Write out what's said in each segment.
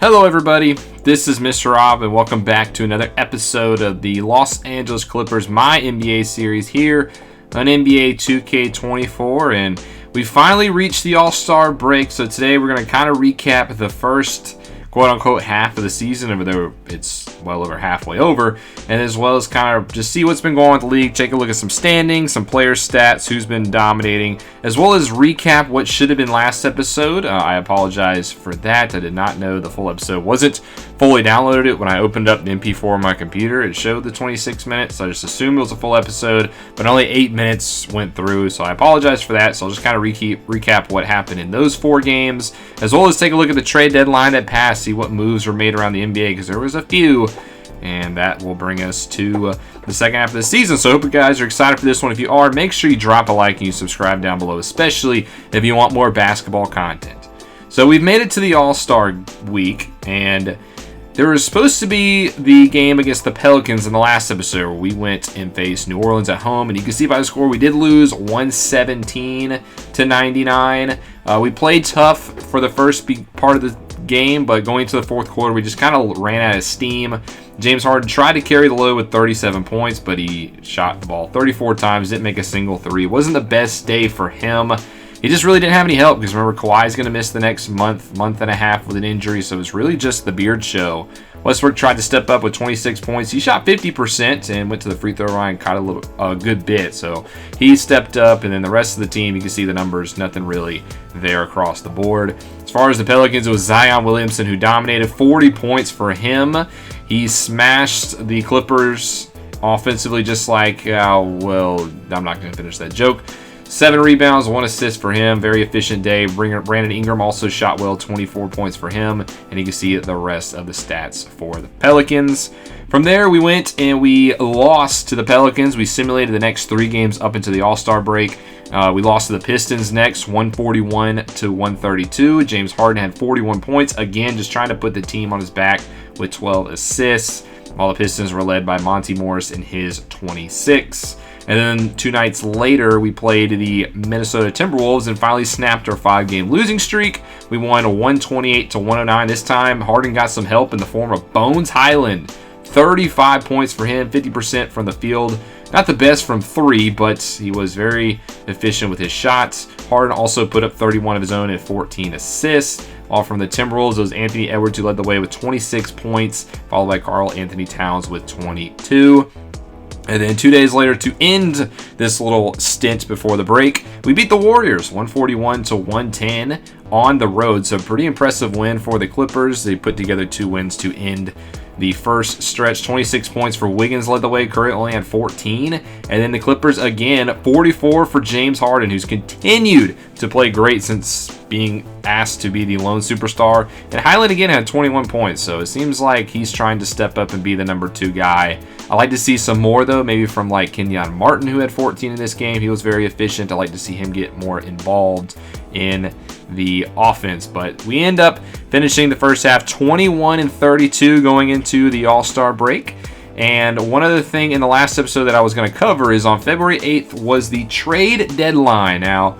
Hello everybody, this is Mr. Rob and welcome back to another episode of the Los Angeles Clippers MyNBA series here on NBA 2K24, and we finally reached the All-Star break. So today we're going to kind of recap the first quote-unquote half of the season, even though it's well over halfway over, and as well as kind of just see what's been going on with the league, take a look at some standings, some player stats, who's been dominating, as well as recap what should have been last episode. I apologize for that. I did not know the full episode wasn't fully downloaded. It when I opened up the MP4 on my computer, it showed the 26 minutes, so I just assumed it was a full episode, but only 8 minutes went through, so I apologize for that. So I'll just kind of recap what happened in those 4 games, as well as take a look at the trade deadline that passed, see what moves were made around the NBA, because there was a few, and that will bring us to the second half of the season. So I hope you guys are excited for this one. If you are, make sure you drop a like and you subscribe down below, especially if you want more basketball content. So we've made it to the All-Star week, and there was supposed to be the game against the Pelicans in the last episode where we went and faced New Orleans at home, and you can see by the score we did lose 117-99. We played tough for the first part of the game, but going into the fourth quarter, we just kind of ran out of steam. James Harden tried to carry the load with 37 points, but he shot the ball 34 times, didn't make a single three. It wasn't the best day for him. He just really didn't have any help because remember, Kawhi's going to miss the next month and a half with an injury, so it was really just the Beard show. Westbrook tried to step up with 26 points. He shot 50% and went to the free throw line and caught a good bit, so he stepped up, and then the rest of the team, you can see the numbers, nothing really there across the board. As far as the Pelicans, it was Zion Williamson who dominated, 40 points for him. He smashed the Clippers offensively, just like, well, I'm not going to finish that joke. 7 rebounds, 1 assist for him. Very efficient day. Brandon Ingram also shot well, 24 points for him. And you can see the rest of the stats for the Pelicans. From there, we went and we lost to the Pelicans. We simulated the next 3 games up into the All-Star break. We lost to the Pistons next, 141-132. James Harden had 41 points. Again, just trying to put the team on his back with 12 assists, while the Pistons were led by Monty Morris in his 26. And then 2 nights later, we played the Minnesota Timberwolves and finally snapped our 5-game losing streak. We won 128-109. This time, Harden got some help in the form of Bones Highland. 35 points for him, 50% from the field. Not the best from 3, but he was very efficient with his shots. Harden also put up 31 of his own and 14 assists. While from the Timberwolves, it was Anthony Edwards who led the way with 26 points, followed by Karl Anthony Towns with 22. And then 2 days later, to end this little stint before the break, we beat the Warriors 141-110 on the road. So pretty impressive win for the Clippers. They put together 2 wins to end the first stretch. 26 points for Wiggins led the way. Curry only had 14. And then the Clippers again, 44 for James Harden, who's continued to play great since being asked to be the lone superstar. And Highland again had 21 points. So it seems like he's trying to step up and be the number 2 guy. I like to see some more, though, maybe from like Kenyon Martin, who had 14 in this game. He was very efficient. I like to see him get more involved in the offense. But we end up finishing the first half 21-32 going into the All-Star break. And one other thing in the last episode that I was going to cover is on February 8th was the trade deadline. Now,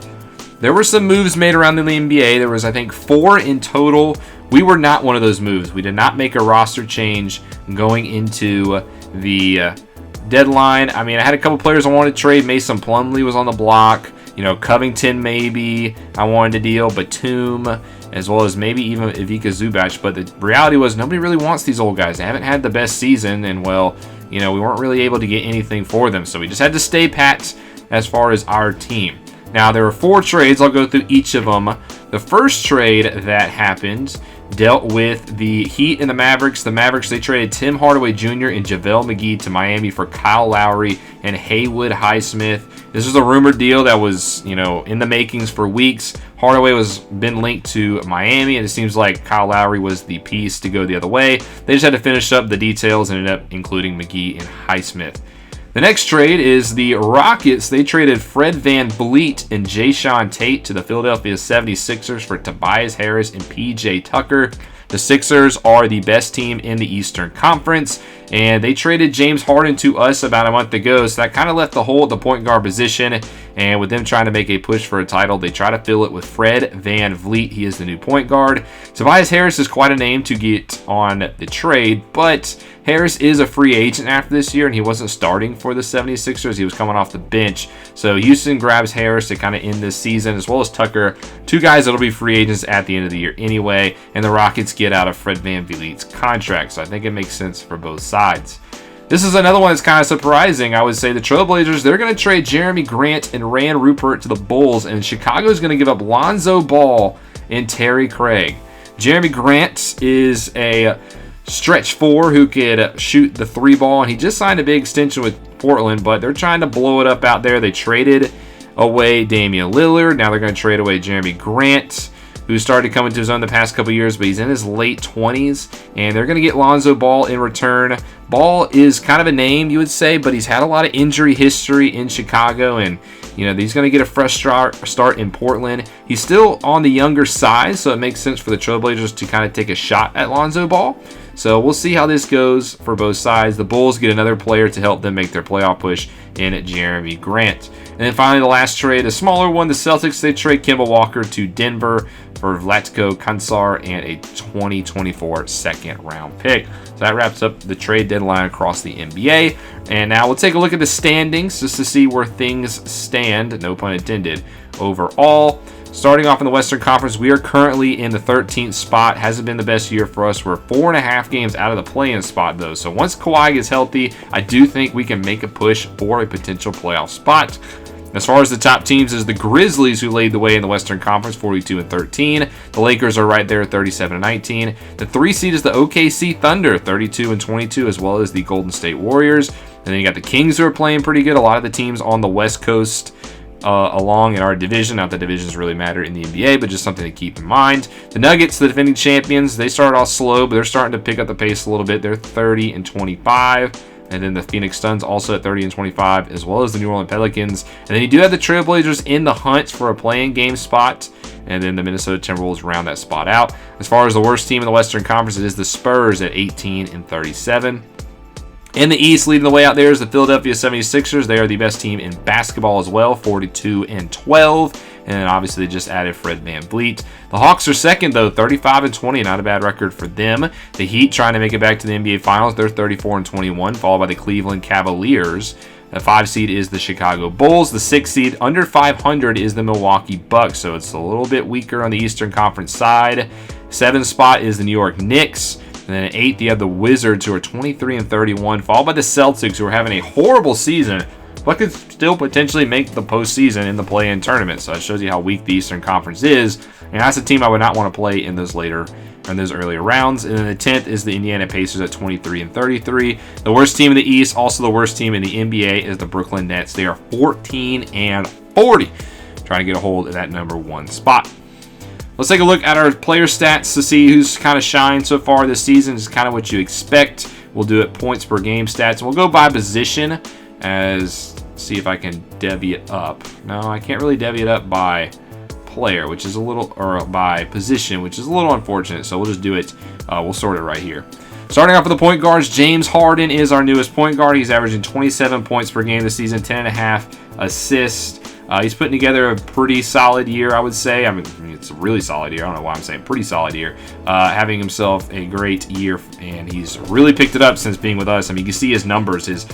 there were some moves made around the NBA. There was, I think, 4 in total. We were not one of those moves. We did not make a roster change going into the deadline. I mean, I had a couple players I wanted to trade. Mason Plumlee was on the block. You know, Covington maybe I wanted to deal. Batum, as well as maybe even Ivica Zubac. But the reality was nobody really wants these old guys. They haven't had the best season. And, well, you know, we weren't really able to get anything for them. So we just had to stay pat as far as our team. Now, there were 4 trades. I'll go through each of them. The first trade that happened dealt with the Heat and the Mavericks. The Mavericks, they traded Tim Hardaway Jr. and JaVale McGee to Miami for Kyle Lowry and Haywood Highsmith. This was a rumored deal that was, you know, in the makings for weeks. Hardaway was been linked to Miami, and it seems like Kyle Lowry was the piece to go the other way. They just had to finish up the details and ended up including McGee and Highsmith. The next trade is the Rockets. They traded Fred VanVleet and Jayshawn Tate to the Philadelphia 76ers for Tobias Harris and PJ Tucker. The Sixers are the best team in the Eastern Conference, and they traded James Harden to us about a month ago, so that kind of left the hole at the point guard position. And with them trying to make a push for a title, they try to fill it with Fred VanVleet. He is the new point guard. Tobias Harris is quite a name to get on the trade, but Harris is a free agent after this year, and he wasn't starting for the 76ers. He was coming off the bench. So Houston grabs Harris to kind of end this season, as well as Tucker, two guys that will be free agents at the end of the year anyway, and the Rockets get out of Fred VanVleet's contract. So I think it makes sense for both sides. This is another one that's kind of surprising. I would say the Trailblazers, they're going to trade Jeremy Grant and Rand Rupert to the Bulls, and Chicago's going to give up Lonzo Ball and Terry Craig. Jeremy Grant is a stretch four who could shoot the three ball, and he just signed a big extension with Portland, but they're trying to blow it up out there. They traded away Damian Lillard. Now they're going to trade away Jeremy Grant, who started to come into his own the past couple years, but he's in his late 20s, and they're going to get Lonzo Ball in return. Ball is kind of a name, you would say, but he's had a lot of injury history in Chicago, and he's going to get a fresh start in Portland. He's still on the younger side, so it makes sense for the Trailblazers to kind of take a shot at Lonzo Ball. So we'll see how this goes for both sides. The Bulls get another player to help them make their playoff push in Jeremy Grant. And then finally, the last trade, a smaller one, the Celtics, they trade Kemba Walker to Denver for Vlatko Kansar and a 2024 second-round pick. So that wraps up the trade deadline across the NBA. And now we'll take a look at the standings just to see where things stand, no pun intended, overall. Starting off in the Western Conference, we are currently in the 13th spot. Hasn't been the best year for us. We're 4.5 games out of the play-in spot, though. So once Kawhi gets healthy, I do think we can make a push for a potential playoff spot. As far as the top teams, is the Grizzlies, who lead the way in the Western Conference, 42-13. The Lakers are right there, 37-19. The 3 seed is the OKC Thunder, 32-22, as well as the Golden State Warriors. And then you got the Kings, who are playing pretty good. A lot of the teams on the West Coast along in our division. Not that divisions really matter in the NBA, but just something to keep in mind. The Nuggets, the defending champions, they started off slow, but they're starting to pick up the pace a little bit. They're 30-25. And then the Phoenix Suns also at 30-25, as well as the New Orleans Pelicans. And then you do have the Trailblazers in the hunt for a play-in game spot. And then the Minnesota Timberwolves round that spot out. As far as the worst team in the Western Conference, it is the Spurs at 18-37. In the East, leading the way out there is the Philadelphia 76ers. They are the best team in basketball as well, 42-12. And then obviously they just added Fred VanVleet. The Hawks are second, though, 35-20. Not a bad record for them. The Heat trying to make it back to the NBA Finals. They're 34-21, followed by the Cleveland Cavaliers. The 5 seed is the Chicago Bulls. The 6 seed, under 500, is the Milwaukee Bucks. So it's a little bit weaker on the Eastern Conference side. 7th spot is the New York Knicks. And then at 8th, you have the Wizards, who are 23-31, followed by the Celtics, who are having a horrible season, but could still potentially make the postseason in the play-in tournament. So it shows you how weak the Eastern Conference is. And that's a team I would not want to play in those earlier rounds. And then the 10th is the Indiana Pacers at 23-33. The worst team in the East, also the worst team in the NBA, is the Brooklyn Nets. They are 14-40, trying to get a hold of that number 1 spot. Let's take a look at our player stats to see who's kind of shined so far this season. This is kind of what you expect. We'll do it points per game stats. We'll go by position, see if I can devy it up. No, I can't really devy it up by player, which is a little, or by position, which is a little unfortunate. So we'll just do it. We'll sort it right here. Starting off with the point guards, James Harden is our newest point guard. He's averaging 27 points per game this season, 10.5 assists. He's putting together a pretty solid year, I would say. I mean, it's a really solid year. I don't know why I'm saying pretty solid year. Having himself a great year, and he's really picked it up since being with us. I mean, you can see his numbers. His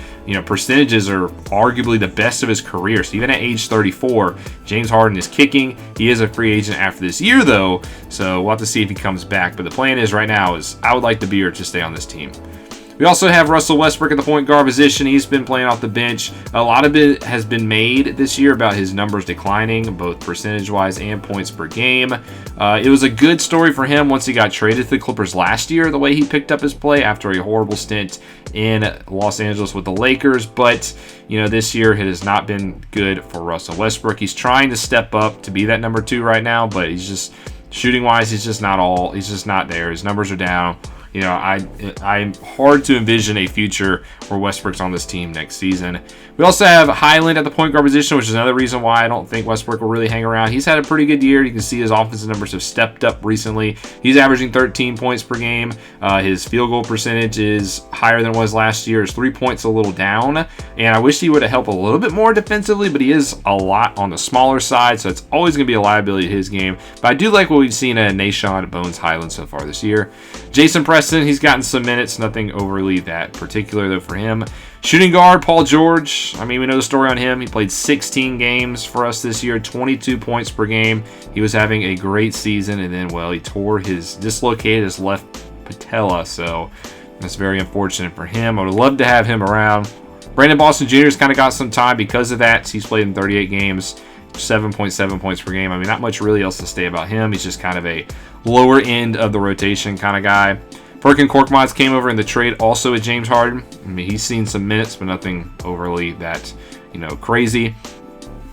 percentages are arguably the best of his career. So even at age 34, James Harden is kicking. He is a free agent after this year, though, so we'll have to see if he comes back. But the plan is right now is I would like the Beard to stay on this team. We also have Russell Westbrook at the point guard position. He's been playing off the bench. A lot of it has been made this year about his numbers declining, both percentage-wise and points per game. It was a good story for him once he got traded to the Clippers last year, the way he picked up his play after a horrible stint in Los Angeles with the Lakers. But, this year it has not been good for Russell Westbrook. He's trying to step up to be that number 2 right now, but he's just, shooting-wise, he's just not there. His numbers are down. I'm hard to envision a future where Westbrook's on this team next season. We also have Highland at the point guard position, which is another reason why I don't think Westbrook will really hang around. He's had a pretty good year. You can see his offensive numbers have stepped up recently. He's averaging 13 points per game. His field goal percentage is higher than it was last year. His 3 points a little down, and I wish he would have helped a little bit more defensively, but he is a lot on the smaller side, so it's always going to be a liability to his game. But I do like what we've seen at Nahshon Bones Highland so far this year. Jason Preston, he's gotten some minutes, nothing overly that particular though for him. Shooting guard, Paul George. I mean, we know the story on him. He played 16 games for us this year, 22 points per game. He was having a great season, and then, well, he dislocated his left patella, so that's very unfortunate for him. I would love to have him around. Brandon Boston Jr. has kind of got some time because of that. He's played in 38 games, 7.7 points per game. I mean, not much really else to say about him. He's just kind of a lower end of the rotation kind of guy. Perkin Korkmaz came over in the trade also with James Harden. I mean, he's seen some minutes, but nothing overly that, crazy.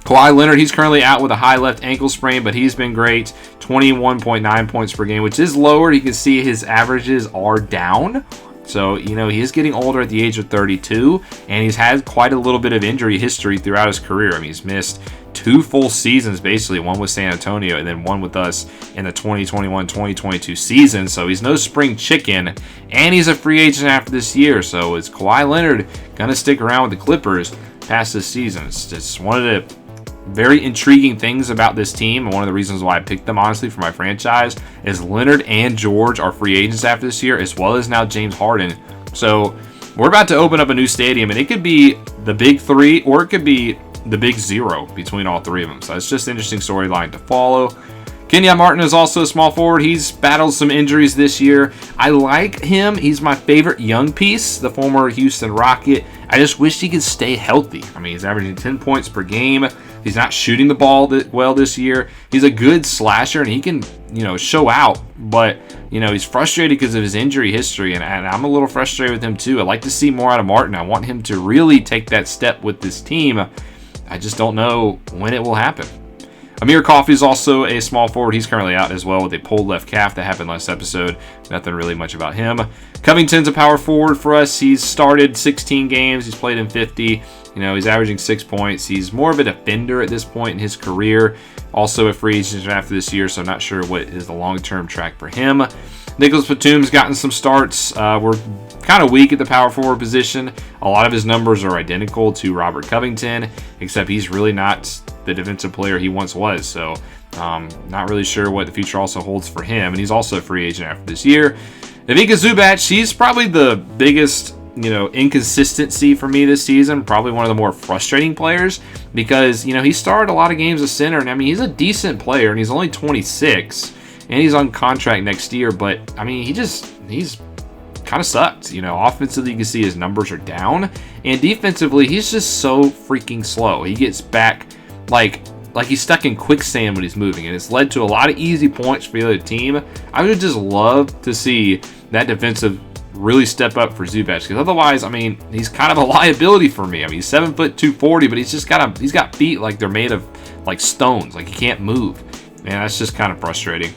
Kawhi Leonard, he's currently out with a high left ankle sprain, but he's been great. 21.9 points per game, which is lower. You can see his averages are down. So, he is getting older at the age of 32, and he's had quite a little bit of injury history throughout his career. I mean, he's missed 2 full seasons, basically, one with San Antonio and then one with us in the 2021-2022 season. So he's no spring chicken, and he's a free agent after this year. So is Kawhi Leonard going to stick around with the Clippers past this season? It's just one of the very intriguing things about this team, and one of the reasons why I picked them, honestly, for my franchise, is Leonard and George are free agents after this year, as well as now James Harden. So we're about to open up a new stadium, and it could be the big 3, or it could be the big 0 between all 3 of them. So it's just an interesting storyline to follow. Kenyon Martin is also a small forward. He's battled some injuries this year. I like him. He's my favorite young piece, the former Houston Rocket. I just wish he could stay healthy. I mean, he's averaging 10 points per game. He's not shooting the ball well this year. He's a good slasher, and he can, show out. But, he's frustrated because of his injury history, and I'm a little frustrated with him too. I'd like to see more out of Martin. I want him to really take that step with this team. I just don't know when it will happen. Amir Coffey is also a small forward. He's currently out as well with a pulled left calf that happened last episode. Nothing really much about him. Covington's a power forward for us. He's started 16 games. He's played in 50. He's averaging 6 points. He's more of a defender at this point in his career. Also a free agent after this year, so I'm not sure what is the long-term track for him. Nicholas Batum's gotten some starts. We're kind of weak at the power forward position. A lot of his numbers are identical to Robert Covington, except he's really not the defensive player he once was. So not really sure what the future also holds for him. And he's also a free agent after this year. Ivica Zubac, he's probably the biggest inconsistency for me this season. Probably one of the more frustrating players because, he started a lot of games as center. And I mean, he's a decent player and he's only 26 and he's on contract next year. But I mean, he's kind of sucked. Offensively, you can see his numbers are down, and defensively, he's just so freaking slow. He gets back like he's stuck in quicksand when he's moving, and it's led to a lot of easy points for the other team. I would just love to see that defensive really step up for Zubac, because otherwise, I mean, he's kind of a liability for me. I mean, he's 7 foot 240, but he's got feet like they're made of like stones, like he can't move, and that's just kind of frustrating.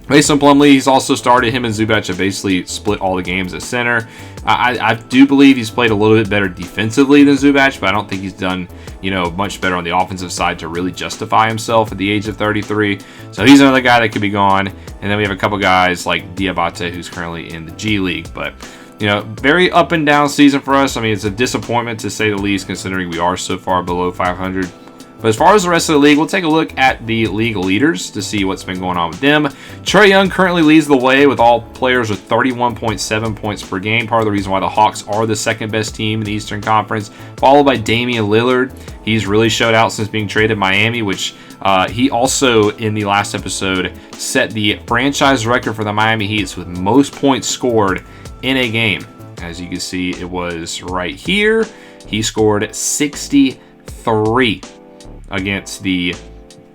Mason Plumlee, he's also started. Him and Zubac have basically split all the games at center. I do believe he's played a little bit better defensively than Zubac, but I don't think he's done, much better on the offensive side to really justify himself at the age of 33. So he's another guy that could be gone. And then we have a couple guys like Diabate, who's currently in the G League. But, very up and down season for us. I mean, it's a disappointment to say the least, considering we are so far below 500. But as far as the rest of the league, we'll take a look at the league leaders to see what's been going on with them. Trae Young currently leads the way with all players with 31.7 points per game. Part of the reason why the Hawks are the second best team in the Eastern Conference, followed by Damian Lillard. He's really showed out since being traded to Miami, which he also, in the last episode, set the franchise record for the Miami Heat with most points scored in a game. As you can see, it was right here. He scored 63 against the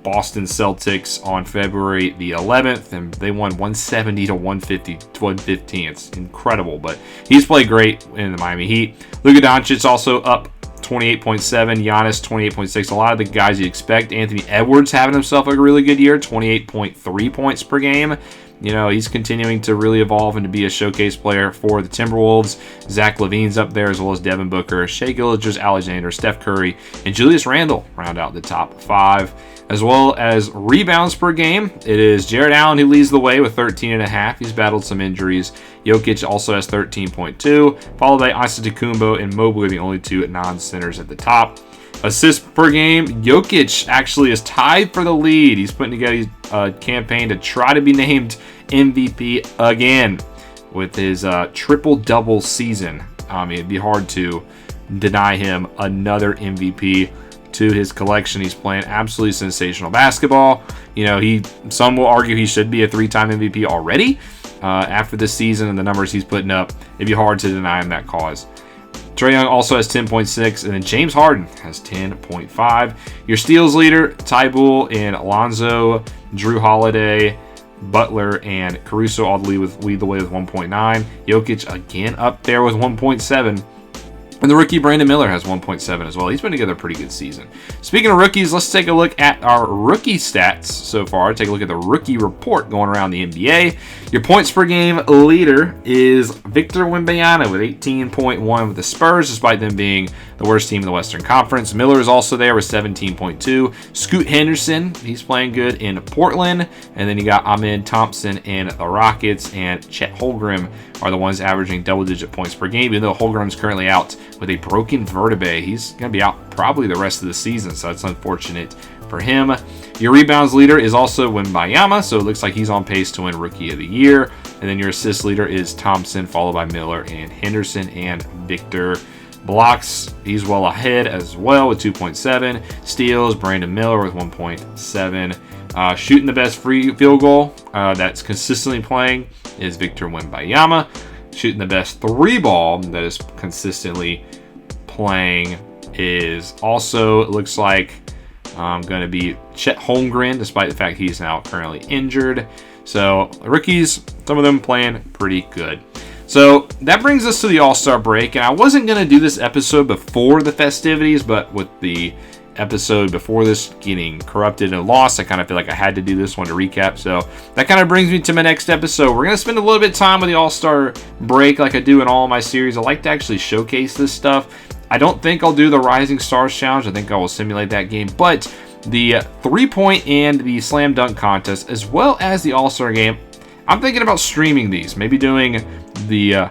Boston Celtics on February the 11th, and they won 170 to 115. It's incredible, but he's played great in the Miami Heat. Luka Doncic also up 28.7, Giannis 28.6. A lot of the guys you expect. Anthony Edwards having himself a really good year, 28.3 points per game. You know, he's continuing to really evolve and to be a showcase player for the Timberwolves. Zach LaVine's up there, as well as Devin Booker, Shai Gilgeous-Alexander, Steph Curry, and Julius Randle round out the top 5. As well as rebounds per game, it is Jared Allen who leads the way with 13.5. He's battled some injuries. Jokic also has 13.2, followed by Antetokounmpo and Mobley, the only two non-centers at the top. Assists per game, Jokic actually is tied for the lead. He's putting together a campaign to try to be named MVP again with his triple-double season. I mean, it'd be hard to deny him another MVP to his collection. He's playing absolutely sensational basketball. You know, some will argue he should be a 3-time MVP already. After this season and the numbers he's putting up, it'd be hard to deny him that cause. Trae Young also has 10.6, and then James Harden has 10.5. Your steals leader, Tybull and Alonzo, Drew Holiday, Butler, and Caruso all lead the way with 1.9. Jokic again up there with 1.7. And the rookie Brandon Miller has 1.7 as well. He's put together a pretty good season. Speaking of rookies, let's take a look at our rookie stats so far. Take a look at the rookie report going around the NBA. Your points per game leader is Victor Wembanyama with 18.1 with the Spurs, despite them being the worst team in the Western Conference. Miller is also there with 17.2. Scoot Henderson, he's playing good in Portland. And then you got Amen Thompson in the Rockets, and Chet Holmgren are the ones averaging double-digit points per game, even though Holmgren's currently out with a broken vertebrae. He's going to be out probably the rest of the season, so that's unfortunate for him. Your rebounds leader is also Wembanyama, so it looks like he's on pace to win Rookie of the Year. And then your assist leader is Thompson, followed by Miller and Henderson and Victor. Blocks, he's well ahead as well with 2.7. Steals, Brandon Miller with 1.7. Shooting the best free field goal that's consistently playing is Victor Wembanyama. Shooting the best 3-ball that is consistently playing is also, it looks like, going to be Chet Holmgren, despite the fact he's now currently injured. So rookies, some of them playing pretty good. So that brings us to the All-Star break, and I wasn't going to do this episode before the festivities, but with the episode before this getting corrupted and lost, I kind of feel like I had to do this one to recap. So that kind of brings me to my next episode. We're going to spend a little bit of time with the All-Star break like I do in all of my series. I like to actually showcase this stuff. I don't think I'll do the Rising Stars Challenge. I think I will simulate that game, but the 3-point and the slam dunk contest, as well as the All-Star game, I'm thinking about streaming these, maybe doing the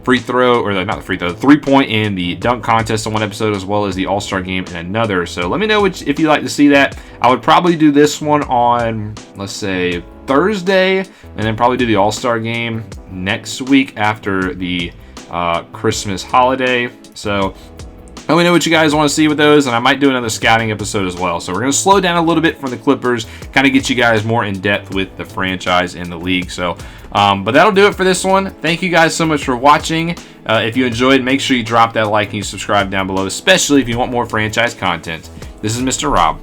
free throw, or not the free throw, the 3-point and the dunk contest in one episode, as well as the All-Star game in another. So let me know if you'd like to see that. I would probably do this one on, let's say, Thursday, and then probably do the All-Star game next week after the Christmas holiday. So let me know what you guys want to see with those, and I might do another scouting episode as well. So we're going to slow down a little bit from the Clippers, kind of get you guys more in depth with the franchise and the league. So, but that'll do it for this one. Thank you guys so much for watching. If you enjoyed, make sure you drop that like and you subscribe down below, especially if you want more franchise content. This is Mr. Rob,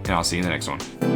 and I'll see you in the next one.